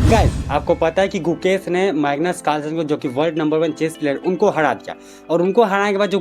Guys आपको पता है कि गुकेश ने मैग्नस कार्लसन को, जो कि वर्ल्ड नंबर 1 चेस प्लेयर, उनको हरा दिया। और उनको हराने के बाद जो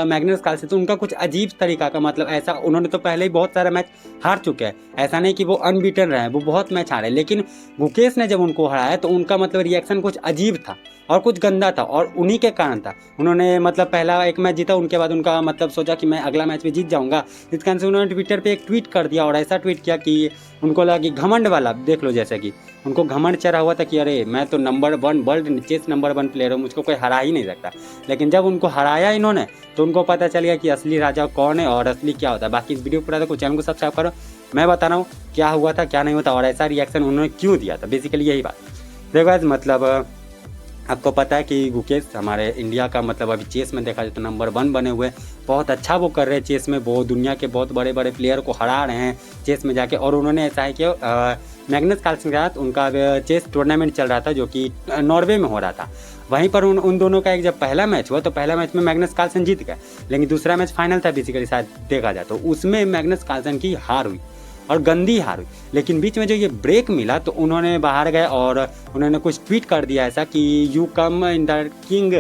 मैग्नस कार्लसन थे उनका कुछ अजीब तरीका का, मतलब ऐसा, उन्होंने तो पहले ही बहुत सारा मैच हार चुके हैं, ऐसा नहीं कि वो अनबीटन रहे, वो बहुत मैच हारे। लेकिन गुकेश ने जब उनको हराया तो उनका मतलब रिएक्शन कुछ अजीब था और कुछ गंदा था, और उन्हीं के कारण था। उन्होंने मतलब पहला एक मैच जीता, उनके बाद उनका मतलब सोचा कि मैं अगला मैच भी जीत जाऊंगा। इस कारण से उन्होंने ट्विटर पे एक ट्वीट कर दिया, और ऐसा ट्वीट किया कि उनको लगा कि घमंड वाला, देख लो, जैसे कि उनको घमंड चढ़ा हुआ था कि अरे मैं तो number 1 world chess number 1 player हूँ, मुझको कोई हरा ही नहीं सकता। लेकिन जब उनको हराया इन्होंने तो उनको पता चल गया कि असली राजा कौन है और असली क्या होता है। बाकी इस वीडियो को पूरा देखो, चैनल को सब्सक्राइब करो, मैं बता रहा हूँ क्या हुआ था क्या नहीं हुआ था और ऐसा रिएक्शन उन्होंने क्यों दिया था। बेसिकली यही बात देखो गाइस, मतलब आपको पता है कि गुकेश हमारे इंडिया का, मतलब अभी चेस में देखा जाए तो नंबर 1 बने हुए, बहुत अच्छा वो कर रहे हैं चेस में, वो दुनिया के बहुत बड़े बड़े प्लेयर को हरा रहे हैं चेस में जाके। और उन्होंने ऐसा है कि मैग्नस कार्लसन के साथ उनका चेस टूर्नामेंट चल रहा था जो कि नॉर्वे में हो रहा था। वहीं पर उन दोनों का एक जब पहला मैच हुआ तो पहला मैच में मैग्नस कार्लसन जीत गए, लेकिन दूसरा मैच फाइनल था बेसिकली शायद देखा जाए तो, उसमें मैग्नस कार्लसन की हार हुई और गंदी हार हुई। लेकिन बीच में जो ये ब्रेक मिला तो उन्होंने बाहर गए और उन्होंने कुछ ट्वीट कर दिया ऐसा कि you come in the king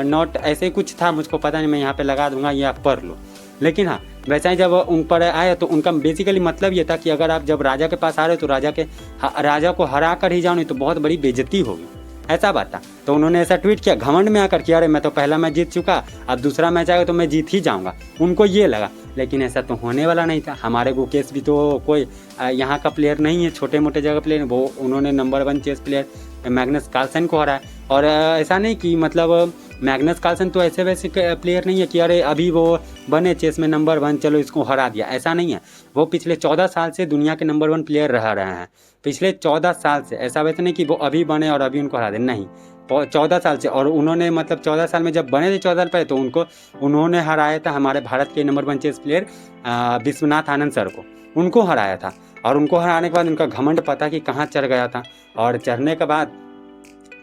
not, ऐसे कुछ था, मुझको पता नहीं, मैं यहाँ पे लगा दूंगा, ये आप पढ़ लो। लेकिन हाँ, वैसा ही जब उन पर आया तो उनका बेसिकली मतलब ये था कि अगर आप जब राजा के पास आ रहे हो तो राजा को हरा कर ही जाओ, नहीं तो बहुत बड़ी बेइज्जती होगी, ऐसा बात था। तो उन्होंने ऐसा ट्वीट किया घमंड में आकर कि अरे मैं तो पहला मैच जीत चुका, अब दूसरा मैच आएगा तो मैं जीत ही जाऊंगा, उनको ये लगा। लेकिन ऐसा तो होने वाला नहीं था। हमारे गुकेश भी तो कोई यहाँ का प्लेयर नहीं है, छोटे मोटे जगह प्लेयर, वो उन्होंने number 1 chess player Magnus Carlsen को हराया। और ऐसा नहीं कि मतलब मैग्नस कार्लसन तो ऐसे वैसे प्लेयर नहीं है कि अरे अभी वो बने चेस में नंबर 1 चलो इसको हरा दिया, ऐसा नहीं है। वो पिछले 14 साल से दुनिया के नंबर 1 प्लेयर रह रहे हैं, पिछले 14 साल से, ऐसा वैसे नहीं कि वो अभी बने और अभी उनको हरा दे, नहीं, 14 साल से। और उन्होंने मतलब 14 साल में जब बने थे 14 साल पहले तो उन्होंने हराया था हमारे भारत के number 1 chess player Vishwanath Anand sir को, उनको हराया था। और उनको हराने के बाद उनका घमंड पता कि कहाँ चढ़ गया था, और चढ़ने के बाद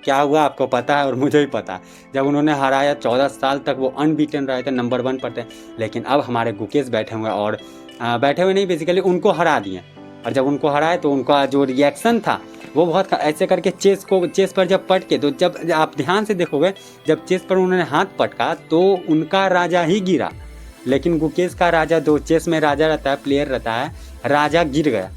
क्या हुआ आपको पता है और मुझे भी पता है। जब उन्होंने हराया 14 साल तक वो अनबीटन रहे थे, नंबर 1 पर थे। लेकिन अब हमारे गुकेश बैठे हुए, और बैठे हुए नहीं, बेसिकली उनको हरा दिए। और जब उनको हराए तो उनका जो रिएक्शन था वो बहुत ऐसे करके चेस पर जब पटके, तो जब आप ध्यान से देखोगे, जब चेस पर उन्होंने हाथ पटका तो उनका राजा ही गिरा, लेकिन गुकेश का राजा, जो चेस में राजा रहता है, प्लेयर रहता है, राजा गिर गया।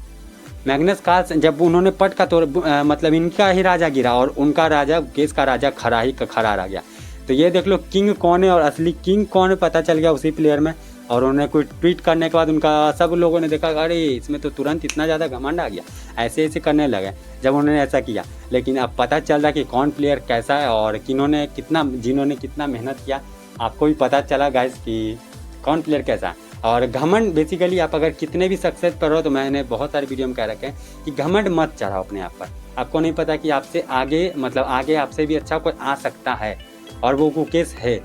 मैग्नस कार्लसन जब उन्होंने पटका तो मतलब इनका ही राजा गिरा और उनका राजा, गुकेश का राजा, खड़ा ही खड़ा रह गया। तो ये देख लो किंग कौन है और असली किंग कौन है पता चल गया उसी प्लेयर में। और उन्होंने कोई ट्वीट करने के बाद उनका सब लोगों ने देखा, अरे इसमें तो तुरंत इतना ज़्यादा घमंड आ गया, ऐसे ऐसे करने लगे जब उन्होंने ऐसा किया। लेकिन अब पता चल रहा कि कौन प्लेयर कैसा है और जिन्होंने कितना मेहनत किया, आपको भी पता चला गाइस कि कौन प्लेयर कैसा है। और घमंड बेसिकली आप अगर कितने भी सक्सेस पर हो, तो मैंने बहुत सारे वीडियो में कह रखे हैं कि घमंड मत चढ़ाओ अपने आप पर। आपको नहीं पता कि आपसे आगे, मतलब आगे आपसे भी अच्छा कोई आ सकता है, और वो गुकेश है।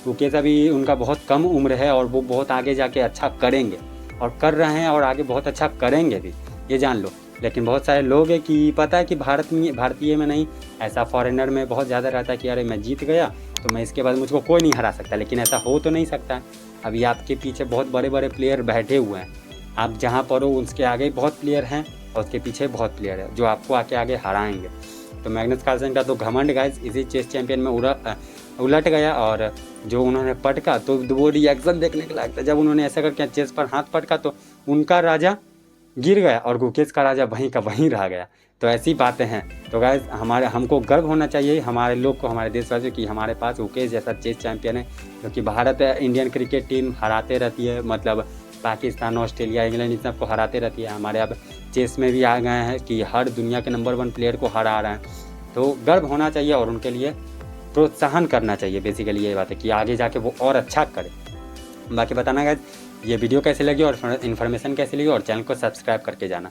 गुकेश अभी उनका बहुत कम उम्र है और वो बहुत आगे जाके अच्छा करेंगे और कर रहे हैं और आगे बहुत अच्छा करेंगे भी, ये जान लो। लेकिन बहुत सारे लोग हैं कि पता है कि भारतीय में नहीं, ऐसा फॉरेनर में बहुत ज़्यादा रहता है कि अरे मैं जीत गया तो मैं इसके बाद मुझको कोई नहीं हरा सकता। लेकिन ऐसा हो तो नहीं सकता। अभी आपके पीछे बहुत बड़े बड़े प्लेयर बैठे हुए हैं, आप जहाँ पर हो उसके आगे बहुत प्लेयर हैं और उसके पीछे बहुत प्लेयर है जो आपको आके आगे हराएंगे। तो मैग्नस कार्लसन का तो घमंड गाइस इसी चेस चैंपियन में उलट गया। और जो उन्होंने पटका तो वो रिएक्शन देखने के लायक था। जब उन्होंने ऐसा करके चेस पर हाथ पटका तो उनका राजा गिर गया और गुकेश का राजा वहीं का वहीं रह गया। तो ऐसी बातें हैं। तो गाइस हमको गर्व होना चाहिए हमारे लोग को, हमारे देशवासियों की, हमारे पास गुकेश जैसा चेस चैंपियन है, क्योंकि भारत इंडियन क्रिकेट टीम हराते रहती है, मतलब पाकिस्तान, ऑस्ट्रेलिया, इंग्लैंड, इन सबको हराते रहती है। हमारे अब चेस में भी आ गए हैं कि हर दुनिया के नंबर 1 प्लेयर को हरा रहे हैं। तो गर्व होना चाहिए और उनके लिए प्रोत्साहन करना चाहिए। बेसिकली यही बात है कि आगे जाके वो और अच्छा करे। बाकी बताना गाइस ये वीडियो कैसी लगी और इन्फॉर्मेशन कैसी लगी, और चैनल को सब्सक्राइब करके जाना।